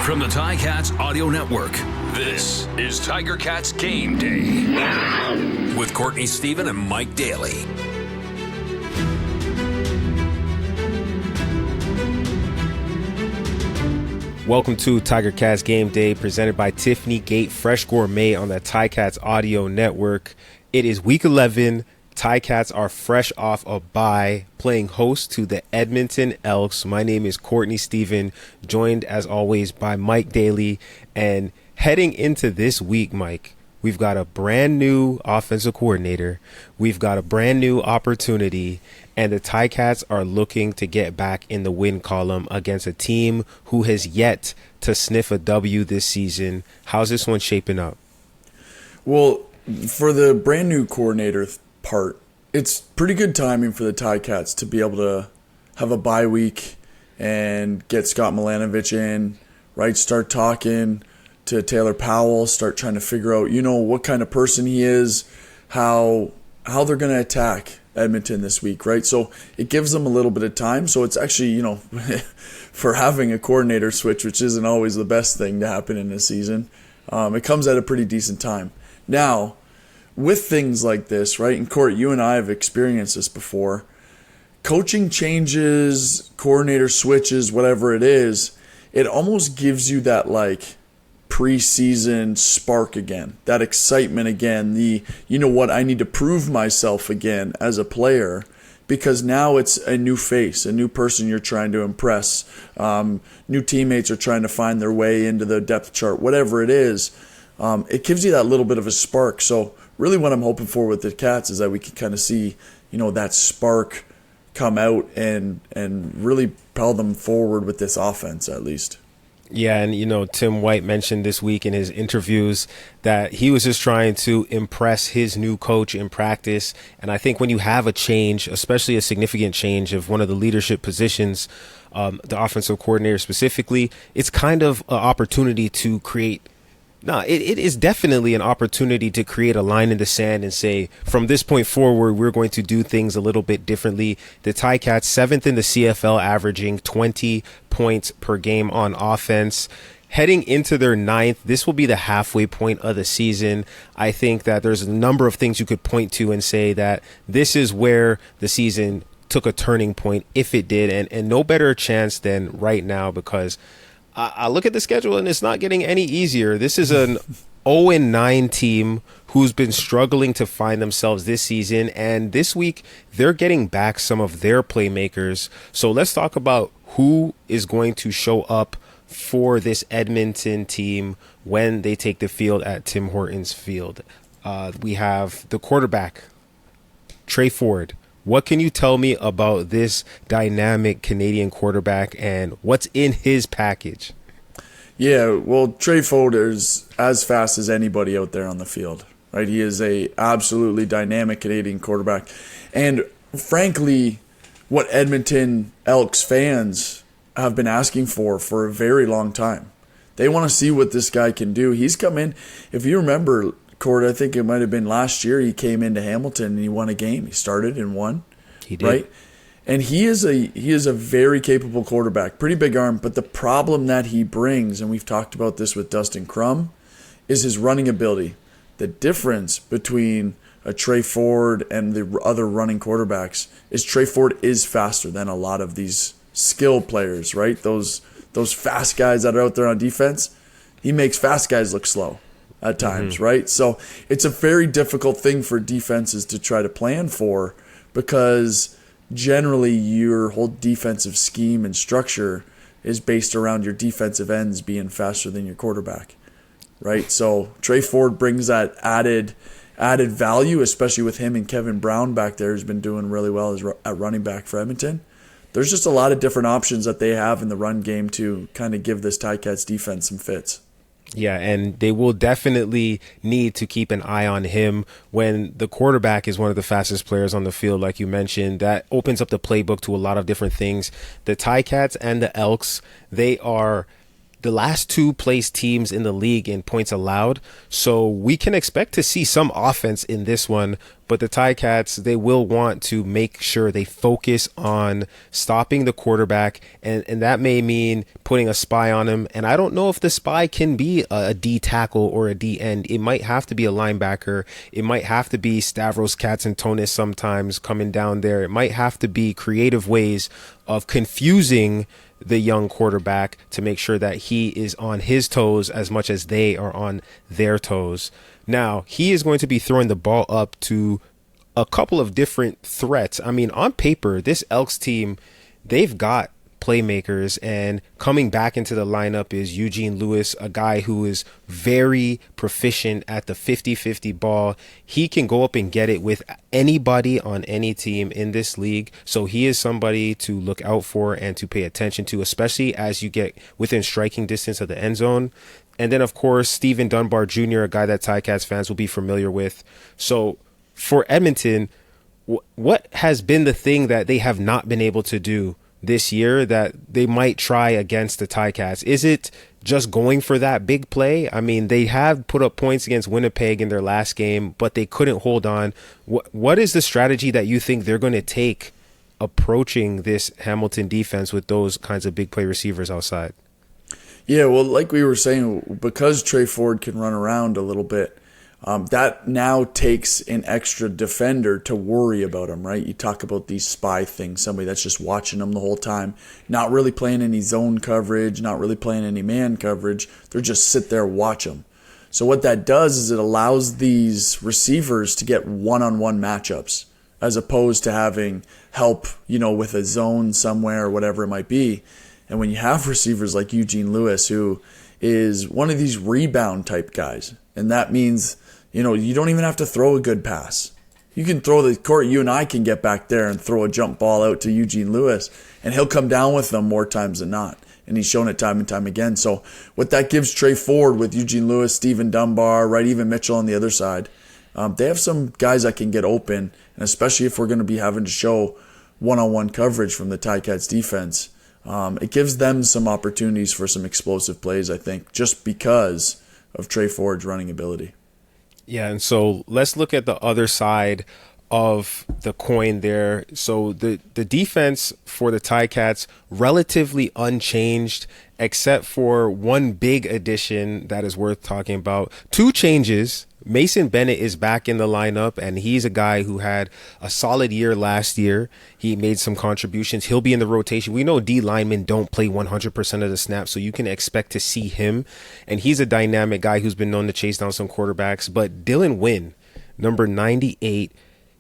From the Ticats Audio Network, this is Tiger Cats Game Day with Courtney Stephen and Mike Daly. Welcome to Tiger Cats Game Day, presented by Tiffany Gate Fresh Gourmet on the Ticats Audio Network. It is week 11. Ticats are fresh off a bye, playing host to the Edmonton Elks. My name is Courtney Stephen, joined as always by Mike Daly. And heading into this week, Mike, we've got a brand new offensive coordinator. We've got a brand new opportunity. And the Ticats are looking to get back in the win column against a team who has yet to sniff a W this season. How's this one shaping up? Well, for the brand new coordinator part, it's pretty good timing for the Ticats to be able to have a bye week and get Scott Milanovich in, right? Start talking to Taylor Powell, start trying to figure out, what kind of person he is, how they're going to attack Edmonton this week, right? So it gives them a little bit of time. So it's actually, for having a coordinator switch, which isn't always the best thing to happen in a season, it comes at a pretty decent time. Now, with things like this, right, and Court, you and I have experienced this before, coaching changes, coordinator switches, whatever it is, it almost gives you that, preseason spark again, that excitement again, I need to prove myself again as a player, because now it's a new face, a new person you're trying to impress. New teammates are trying to find their way into the depth chart, whatever it is. It gives you that little bit of a spark. So really what I'm hoping for with the Cats is that we can kind of see, that spark come out and really propel them forward with this offense at least. Yeah, and Tim White mentioned this week in his interviews that he was just trying to impress his new coach in practice. And I think when you have a change, especially a significant change of one of the leadership positions, the offensive coordinator specifically, it's kind of an opportunity to create. It is definitely an opportunity to create a line in the sand and say, from this point forward, we're going to do things a little bit differently. The Ticats, 7th in the CFL, averaging 20 points per game on offense. Heading into their 9th, this will be the halfway point of the season. I think that there's a number of things you could point to and say that this is where the season took a turning point, if it did, and no better chance than right now, because I look at the schedule and it's not getting any easier. This is an 0-9 team who's been struggling to find themselves this season. And this week, they're getting back some of their playmakers. So let's talk about who is going to show up for this Edmonton team when they take the field at Tim Hortons Field. We have the quarterback, Trey Ford. What can you tell me about this dynamic Canadian quarterback and what's in his package? Yeah, well, Trey Ford is as fast as anybody out there on the field, right? He is a absolutely dynamic Canadian quarterback. And frankly, what Edmonton Elks fans have been asking for a very long time. They want to see what this guy can do. He's come in, if you remember, Court, I think it might have been last year, he came into Hamilton and he won a game. He started and won. He did. Right? And he is a very capable quarterback, pretty big arm, but the problem that he brings, and we've talked about this with Dustin Crum, is his running ability. The difference between a Trey Ford and the other running quarterbacks is Trey Ford is faster than a lot of these skill players, right? Those fast guys that are out there on defense, he makes fast guys look slow at times, right? So it's a very difficult thing for defenses to try to plan for, because generally your whole defensive scheme and structure is based around your defensive ends being faster than your quarterback, right? So Trey Ford brings that added value, especially with him and Kevin Brown back there, who's been doing really well at running back for Edmonton. There's just a lot of different options that they have in the run game to kind of give this Ticats defense some fits. Yeah, and they will definitely need to keep an eye on him when the quarterback is one of the fastest players on the field, like you mentioned. That opens up the playbook to a lot of different things. The Ticats and the Elks, they are the last two place teams in the league in points allowed. So we can expect to see some offense in this one, but the Ticats, they will want to make sure they focus on stopping the quarterback, and that may mean putting a spy on him. And I don't know if the spy can be a D tackle or a D end. It might have to be a linebacker. It might have to be Stavros Katsantonis sometimes coming down there. It might have to be creative ways of confusing the young quarterback to make sure that he is on his toes as much as they are on their toes. Now, he is going to be throwing the ball up to a couple of different threats. I mean, on paper, this Elks team, they've got playmakers, and coming back into the lineup is Eugene Lewis, a guy who is very proficient at the 50-50 ball. He can go up and get it with anybody on any team in this league. So he is somebody to look out for and to pay attention to, especially as you get within striking distance of the end zone. And then, of course, Stephen Dunbar Jr., a guy that Ticats fans will be familiar with. So for Edmonton, what has been the thing that they have not been able to do this year that they might try against the Ticats? Is it just going for that big play? I mean, they have put up points against Winnipeg in their last game, but they couldn't hold on. What is the strategy that you think they're going to take approaching this Hamilton defense with those kinds of big play receivers outside? Yeah, well, like we were saying, because Trey Ford can run around a little bit, that now takes an extra defender to worry about him, right? You talk about these spy things, somebody that's just watching him the whole time, not really playing any zone coverage, not really playing any man coverage. They're just sit there, watch him. So what that does is it allows these receivers to get one-on-one matchups as opposed to having help, with a zone somewhere or whatever it might be. And when you have receivers like Eugene Lewis, who is one of these rebound type guys, and that means, you don't even have to throw a good pass. You can throw the court. You and I can get back there and throw a jump ball out to Eugene Lewis, and he'll come down with them more times than not. And he's shown it time and time again. So what that gives Trey Ford with Eugene Lewis, Stephen Dunbar, right, even Mitchell on the other side, they have some guys that can get open, and especially if we're going to be having to show one-on-one coverage from the Ticats defense, it gives them some opportunities for some explosive plays, I think, just because of Trey Ford's running ability. Yeah, and so let's look at the other side of the coin there. So the defense for the Ticats, relatively unchanged, except for one big addition that is worth talking about. Two changes. Mason Bennett is back in the lineup, and he's a guy who had a solid year last year. He made some contributions. He'll be in the rotation. We know D linemen don't play 100% of the snaps, so you can expect to see him. And he's a dynamic guy who's been known to chase down some quarterbacks. But Dylan Wynn, number 98,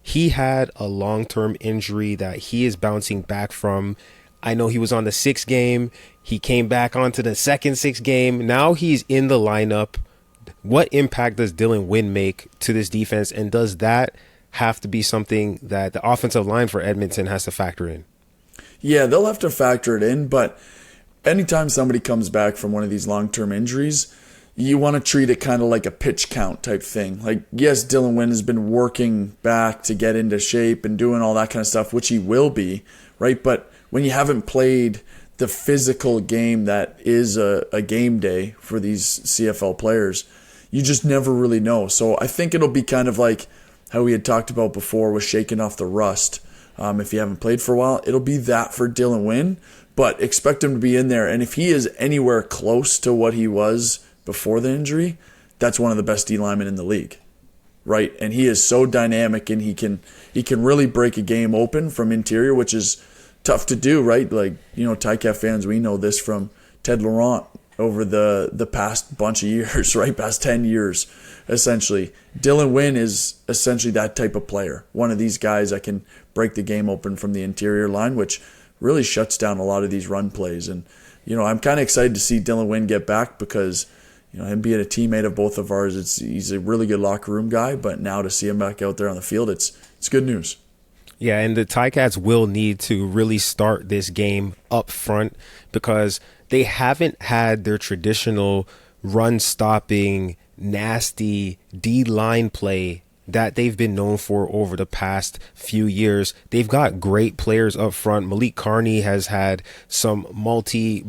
he had a long-term injury that he is bouncing back from. I know he was on the 6th game. He came back onto the second 6th game. Now he's in the lineup. What impact does Dylan Wynn make to this defense, and does that have to be something that the offensive line for Edmonton has to factor in? Yeah, they'll have to factor it in, but anytime somebody comes back from one of these long-term injuries, you want to treat it kind of like a pitch count type thing. Like, yes, Dylan Wynn has been working back to get into shape and doing all that kind of stuff, which he will be, right? But when you haven't played the physical game that is a game day for these CFL players, you just never really know. So I think it'll be kind of like how we had talked about before with shaking off the rust. If you haven't played for a while, it'll be that for Dylan Wynn, but expect him to be in there. And if he is anywhere close to what he was before the injury, that's one of the best D linemen in the league, right? And he is so dynamic, and he can really break a game open from interior, which is tough to do, right? Like, Ticat fans, we know this from Ted Laurent over the past bunch of years, right? Past 10 years, essentially. Dylan Wynn is essentially that type of player. One of these guys that can break the game open from the interior line, which really shuts down a lot of these run plays. And, I'm kind of excited to see Dylan Wynn get back because, him being a teammate of both of ours, he's a really good locker room guy, but now to see him back out there on the field, it's good news. Yeah, and the Ticats will need to really start this game up front because they haven't had their traditional run-stopping, nasty D-line play that they've been known for over the past few years. They've got great players up front. Malik Carney has had some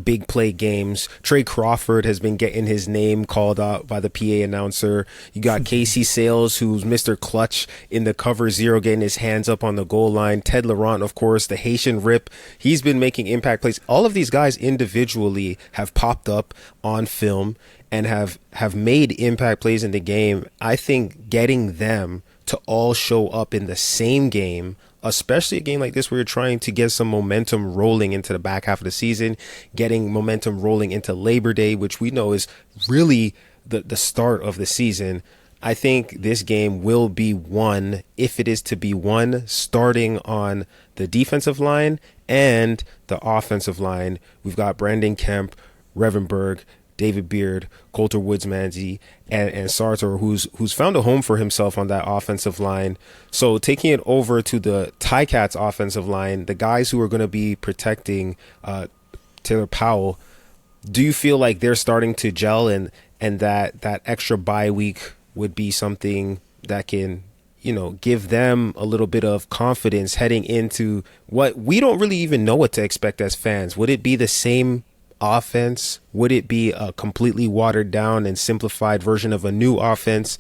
big play games. Trey Crawford has been getting his name called out by the PA announcer. You got Casey Sales, who's Mr. Clutch in the cover zero, getting his hands up on the goal line. Ted Laurent, of course, the Haitian Rip. He's been making impact plays. All of these guys individually have popped up on film and have made impact plays in the game. I think getting them to all show up in the same game, especially a game like this where you're trying to get some momentum rolling into the back half of the season, getting momentum rolling into Labor Day, which we know is really the start of the season. I think this game will be won, if it is to be won, starting on the defensive line and the offensive line. We've got Brandon Kemp, Revenberg, David Beard, Coulter Woods-Manzi, and Sartor, who's found a home for himself on that offensive line. So taking it over to the Ticats offensive line, the guys who are going to be protecting Taylor Powell, do you feel like they're starting to gel and that extra bye week would be something that can, give them a little bit of confidence heading into what we don't really even know what to expect as fans? Would it be the same offense? Would it be a completely watered down and simplified version of a new offense?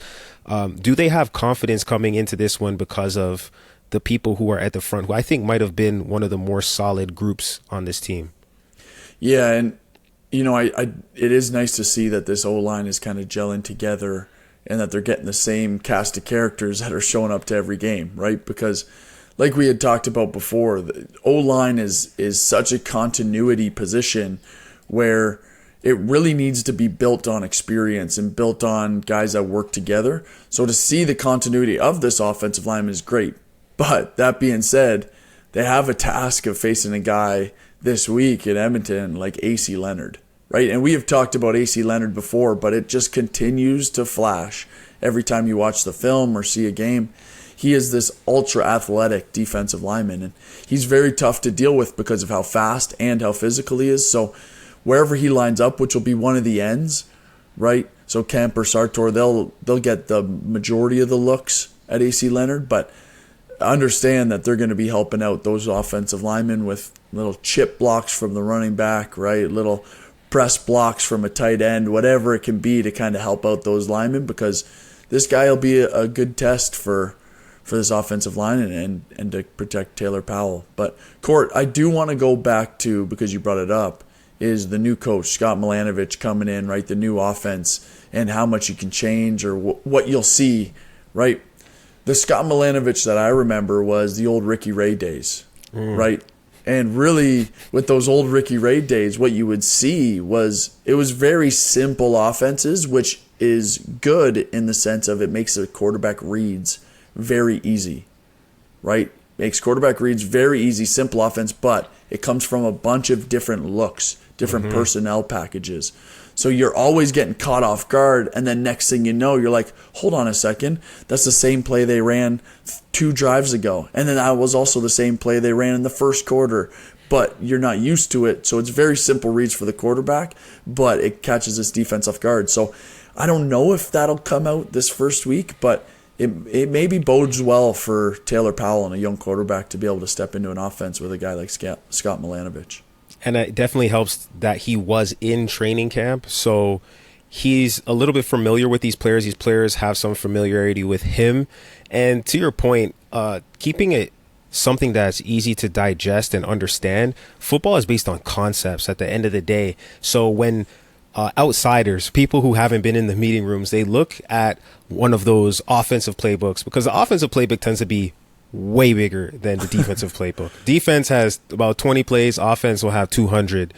Do they have confidence coming into this one because of the people who are at the front, who I think might have been one of the more solid groups on this team? Yeah, and it is nice to see that this O-line is kind of gelling together and that they're getting the same cast of characters that are showing up to every game, right? Because like we had talked about before, the O-line is such a continuity position where it really needs to be built on experience and built on guys that work together. So to see the continuity of this offensive line is great. But that being said, they have a task of facing a guy this week in Edmonton like AC Leonard, right? And we have talked about AC Leonard before, but it just continues to flash every time you watch the film or see a game. He is this ultra-athletic defensive lineman, and he's very tough to deal with because of how fast and how physical he is. So wherever he lines up, which will be one of the ends, right? So Kemp or Sartor, they'll get the majority of the looks at AC Leonard, but understand that they're going to be helping out those offensive linemen with little chip blocks from the running back, right? Little press blocks from a tight end, whatever it can be to kind of help out those linemen, because this guy will be a good test for this offensive line and to protect Taylor Powell. But Court, I do want to go back to, because you brought it up, is the new coach, Scott Milanovich, coming in, right? The new offense and how much you can change or what you'll see, right? The Scott Milanovich that I remember was the old Ricky Ray days, right? And really, with those old Ricky Ray days, what you would see was it was very simple offenses, which is good in the sense of it makes the quarterback reads very easy, right? Makes quarterback reads very easy, simple offense, but it comes from a bunch of different looks, different personnel packages. So you're always getting caught off guard, and then next thing you know, you're like, hold on a second, that's the same play they ran 2 drives ago. And then that was also the same play they ran in the first quarter, but you're not used to it. So it's very simple reads for the quarterback, but it catches this defense off guard. So I don't know if that'll come out this first week, but it maybe bodes well for Taylor Powell and a young quarterback to be able to step into an offense with a guy like Scott Milanovich. And it definitely helps that he was in training camp, so he's a little bit familiar with these players. These players have some familiarity with him. And to your point, keeping it something that's easy to digest and understand, football is based on concepts at the end of the day. So when outsiders, people who haven't been in the meeting rooms, they look at one of those offensive playbooks, because the offensive playbook tends to be way bigger than the defensive playbook. Defense has about 20 plays, offense will have 200.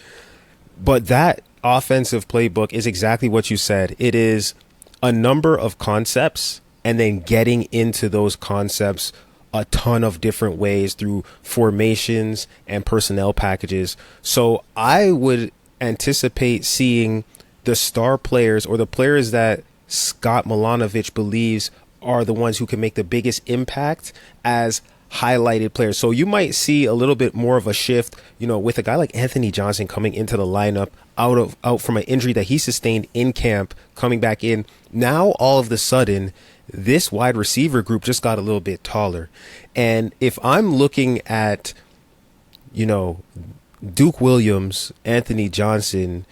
But that offensive playbook is exactly what you said. It is a number of concepts and then getting into those concepts a ton of different ways through formations and personnel packages. So I would anticipate seeing the star players, or the players that Scott Milanovich believes are the ones who can make the biggest impact, as highlighted players. So you might see a little bit more of a shift, with a guy like Anthony Johnson coming into the lineup out from an injury that he sustained in camp, coming back in. Now all of the sudden this wide receiver group just got a little bit taller. And if I'm looking at, Duke Williams, Anthony Johnson,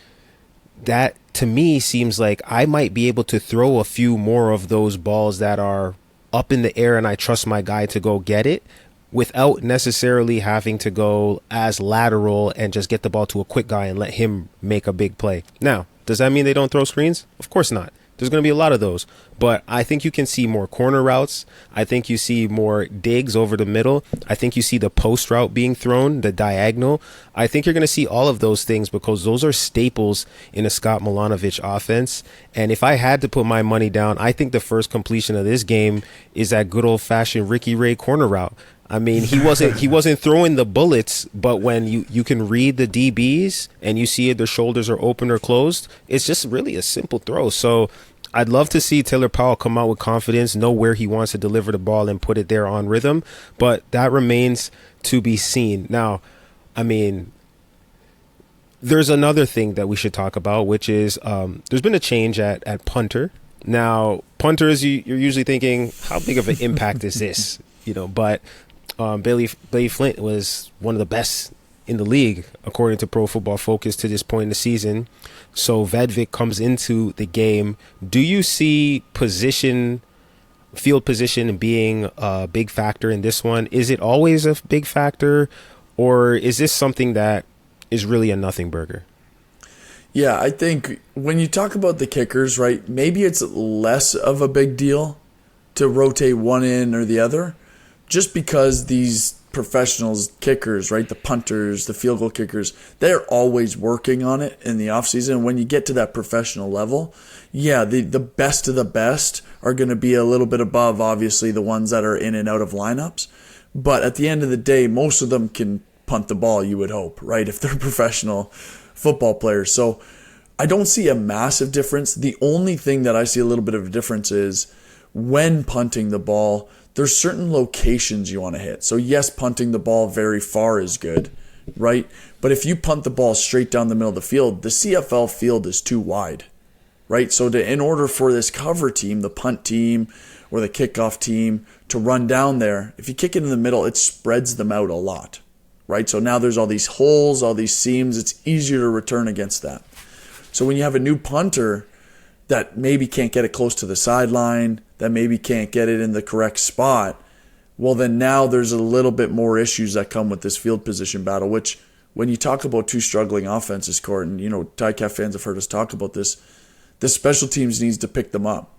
that to me seems like I might be able to throw a few more of those balls that are up in the air and I trust my guy to go get it without necessarily having to go as lateral and just get the ball to a quick guy and let him make a big play. Now, does that mean they don't throw screens? Of course not. There's going to be a lot of those, but I think you can see more corner routes. I think you see more digs over the middle. I think you see the post route being thrown, the diagonal. I think you're going to see all of those things because those are staples in a Scott Milanovic offense. And if I had to put my money down, I think the first completion of this game is that good old fashioned Ricky Ray corner route. I mean, he wasn't throwing the bullets, but when you can read the DBs and you see if their shoulders are open or closed, it's just really a simple throw. So I'd love to see Taylor Powell come out with confidence, know where he wants to deliver the ball and put it there on rhythm, but that remains to be seen. Now, I mean, there's another thing that we should talk about, which is there's been a change at punter. Now, punters, you're usually thinking, how big of an impact is this? But Bailey Flint was one of the best in the league, according to Pro Football Focus, to this point in the season. So Vedvik comes into the game. Do you see field position being a big factor in this one? Is it always a big factor, or is this something that is really a nothing burger? Yeah, I think when you talk about the kickers, right, maybe it's less of a big deal to rotate one in or the other, just because these professionals, kickers, right, the punters, the field goal kickers, they're always working on it in the offseason. When you get to that professional level, yeah, the best of the best are going to be a little bit above, obviously, the ones that are in and out of lineups. But at the end of the day, most of them can punt the ball, you would hope, right, if they're professional football players. So I don't see a massive difference. The only thing that I see a little bit of a difference is when punting the ball, there's certain locations you want to hit. So yes, punting the ball very far is good, right? But if you punt the ball straight down the middle of the field, the CFL field is too wide, right? So in order for this cover team, the punt team or the kickoff team to run down there, if you kick it in the middle, it spreads them out a lot, right? So now there's all these holes, all these seams. It's easier to return against that. So when you have a new punter that maybe can't get it close to the sideline, that maybe can't get it in the correct spot, well, then now there's a little bit more issues that come with this field position battle, which when you talk about two struggling offenses, Court, and Ticats fans have heard us talk about this, the special teams needs to pick them up,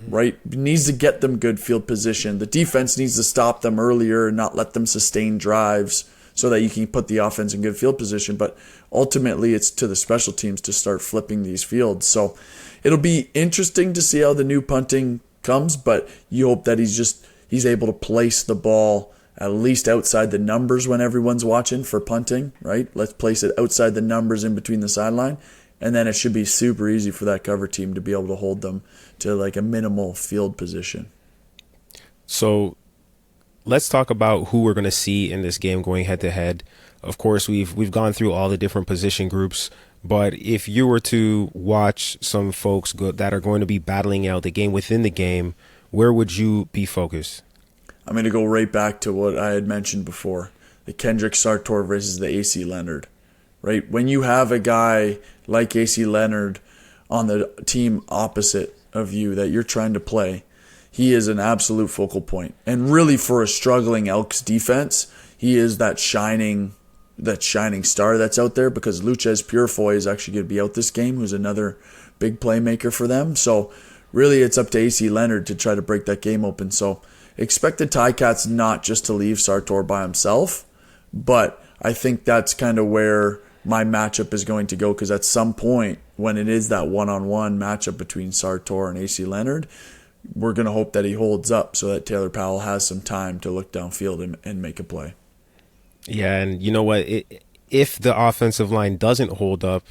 right? Needs to get them good field position. The defense needs to stop them earlier and not let them sustain drives so that you can put the offense in good field position. But ultimately, it's to the special teams to start flipping these fields. So it'll be interesting to see how the new punting comes, but you hope that he's able to place the ball at least outside the numbers when everyone's watching for punting, right? Let's place it outside the numbers in between the sideline, and then it should be super easy for that cover team to be able to hold them to like a minimal field position. So let's talk about who we're going to see in this game going head to head. Of course, we've gone through all the different position groups, but if you were to watch some folks that are going to be battling out the game within the game, where would you be focused? I'm going to go right back to what I had mentioned before, the Kendrick Sartor versus the AC Leonard, right? When you have a guy like AC Leonard on the team opposite of you that you're trying to play, he is an absolute focal point. And really for a struggling Elks defense, he is that shining star that's out there, because Luchez Purifoy is actually going to be out this game, who's another big playmaker for them. So really it's up to AC Leonard to try to break that game open. So expect the Ticats not just to leave Sartor by himself, but I think that's kind of where my matchup is going to go, because at some point when it is that one-on-one matchup between Sartor and AC Leonard, we're going to hope that he holds up so that Taylor Powell has some time to look downfield and make a play. Yeah, and you know what? If the offensive line doesn't hold up,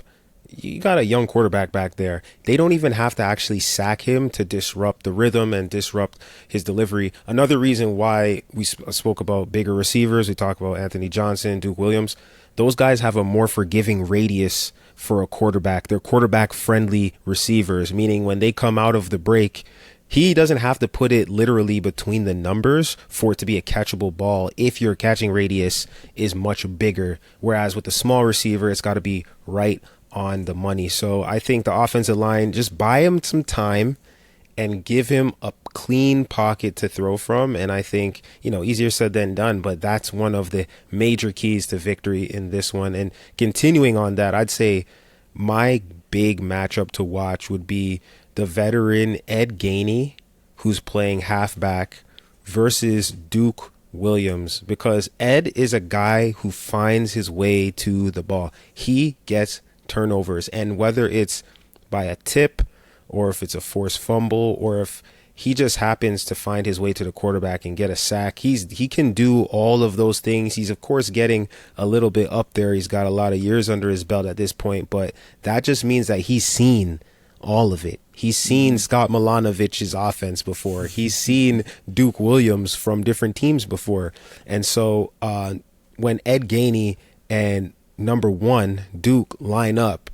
you got a young quarterback back there. They don't even have to actually sack him to disrupt the rhythm and disrupt his delivery. Another reason why we spoke about bigger receivers, we talk about Anthony Johnson, Duke Williams, those guys have a more forgiving radius for a quarterback. They're quarterback-friendly receivers, meaning when they come out of the break, he doesn't have to put it literally between the numbers for it to be a catchable ball if your catching radius is much bigger. Whereas with the small receiver, it's got to be right on the money. So I think the offensive line, just buy him some time and give him a clean pocket to throw from. And I think, easier said than done, but that's one of the major keys to victory in this one. And continuing on that, I'd say my big matchup to watch would be the veteran Ed Gainey, who's playing halfback, versus Duke Williams, because Ed is a guy who finds his way to the ball. He gets turnovers, and whether it's by a tip or if it's a forced fumble or if he just happens to find his way to the quarterback and get a sack, he can do all of those things. He's of course getting a little bit up there. He's got a lot of years under his belt at this point, but that just means that he's seen all of it. He's seen Scott Milanovich's offense before. He's seen Duke Williams from different teams before. And so when Ed Gainey and number 1 Duke line up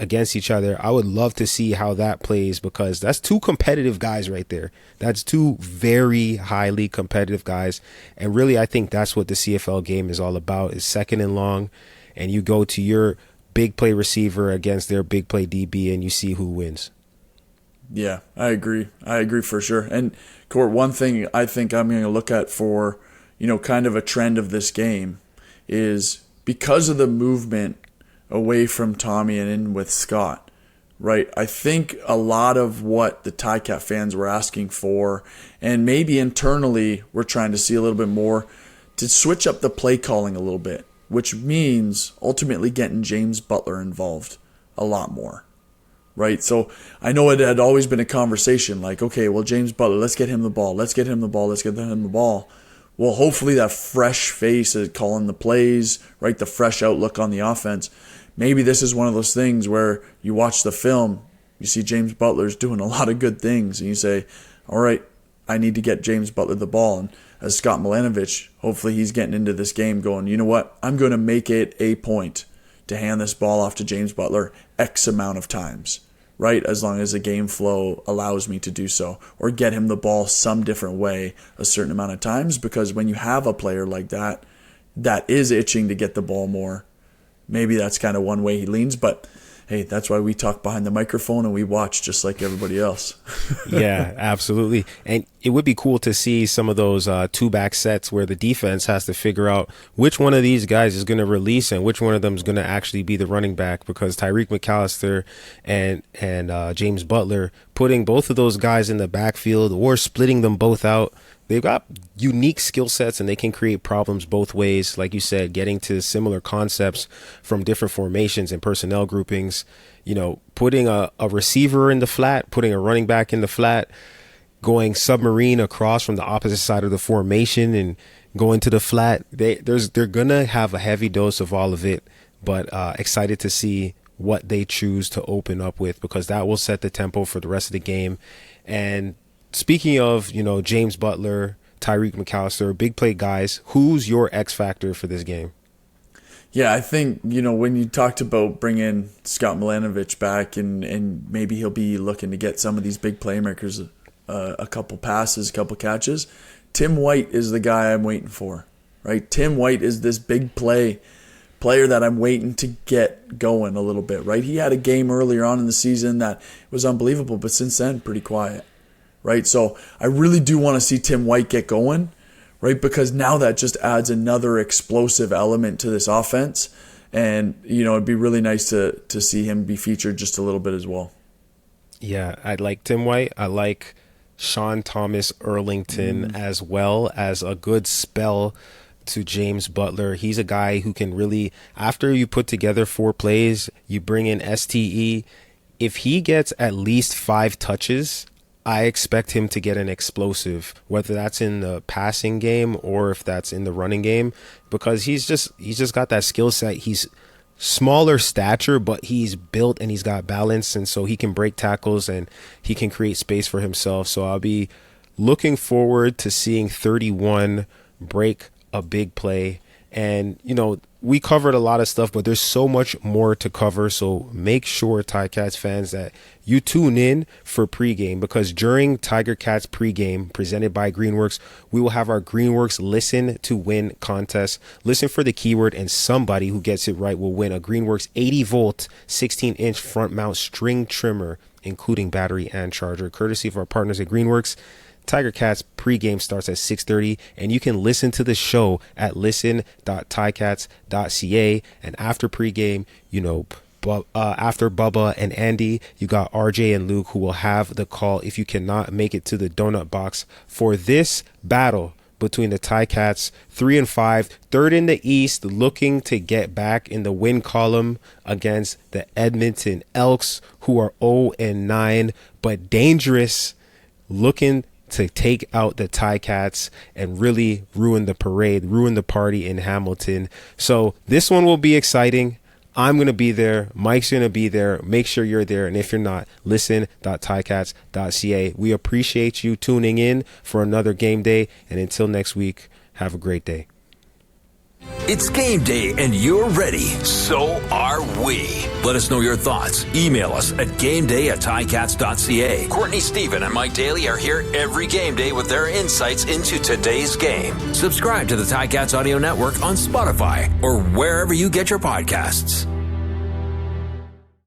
against each other, I would love to see how that plays, because that's 2 competitive guys right there. That's 2 very highly competitive guys. And really, I think that's what the CFL game is all about, is second and long, and you go to your big play receiver against their big play DB and you see who wins. Yeah, I agree. I agree for sure. And Court, one thing I think I'm going to look at for, kind of a trend of this game is because of the movement away from Tommy and in with Scott, right? I think a lot of what the Ticat fans were asking for, and maybe internally we're trying to see a little bit more, to switch up the play calling a little bit, which means ultimately getting James Butler involved a lot more, right? So I know it had always been a conversation like, okay, well, James Butler, let's get him the ball. Let's get him the ball. Well, hopefully that fresh face is calling the plays, right? The fresh outlook on the offense. Maybe this is one of those things where you watch the film, you see James Butler's doing a lot of good things, and you say, all right, I need to get James Butler the ball. And as Scott Milanovic, hopefully he's getting into this game going, you know what, I'm going to make it a point to hand this ball off to James Butler X amount of times, right? As long as the game flow allows me to do so, or get him the ball some different way a certain amount of times, because when you have a player like that is itching to get the ball more, maybe that's kind of one way he leans. But hey, that's why we talk behind the microphone and we watch just like everybody else. Yeah, absolutely. And it would be cool to see some of those 2-back sets where the defense has to figure out which one of these guys is going to release and which one of them is going to actually be the running back, because Tyreek McAllister and James Butler, putting both of those guys in the backfield or splitting them both out, they've got unique skill sets and they can create problems both ways. Like you said, getting to similar concepts from different formations and personnel groupings, putting a receiver in the flat, putting a running back in the flat, going submarine across from the opposite side of the formation and going to the flat. They're going to have a heavy dose of all of it, but excited to see what they choose to open up with, because that will set the tempo for the rest of the game. And speaking of, James Butler, Tyreek McAllister, big play guys, who's your X factor for this game? Yeah, I think, when you talked about bringing Scott Milanovic back and maybe he'll be looking to get some of these big playmakers a couple passes, a couple catches, Tim White is the guy I'm waiting for, right? Tim White is this big player that I'm waiting to get going a little bit, right? He had a game earlier on in the season that was unbelievable, but since then, pretty quiet. Right, so I really do want to see Tim White get going, right? Because now that just adds another explosive element to this offense, and it'd be really nice to see him be featured just a little bit as well. Yeah, I like Tim White. I like Sean Thomas Erlington as well as a good spell to James Butler. He's a guy who can really, after you put together 4 plays, you bring in STE. If he gets at least 5 touches, I expect him to get an explosive, whether that's in the passing game or if that's in the running game, because he's just got that skill set. He's smaller stature, but he's built and he's got balance, and so he can break tackles and he can create space for himself. So I'll be looking forward to seeing 31 break a big play. And we covered a lot of stuff, but there's so much more to cover. So make sure, Ticats fans, that you tune in for pregame, because during Tiger Cats pregame presented by Greenworks, we will have our Greenworks Listen to Win contest. Listen for the keyword, and somebody who gets it right will win a Greenworks 80-volt 16-inch front mount string trimmer, including battery and charger, courtesy of our partners at Greenworks. Tiger Cats pregame starts at 6:30, and you can listen to the show at listen.ticats.ca. And after pregame, after Bubba and Andy, you got RJ and Luke, who will have the call if you cannot make it to the donut box for this battle between the Ticats, 3-5, third in the East, looking to get back in the win column against the Edmonton Elks, who are 0-9, but dangerous, looking to take out the Ticats and really ruin the parade, ruin the party in Hamilton. So this one will be exciting. I'm going to be there. Mike's going to be there. Make sure you're there. And if you're not, listen.ticats.ca. We appreciate you tuning in for another game day. And until next week, have a great day. It's game day and you're ready. So are we. Let us know your thoughts. Email us at gameday@ticats.ca. Courtney Stephen and Mike Daly are here every game day with their insights into today's game. Subscribe to the Ticats Audio Network on Spotify or wherever you get your podcasts.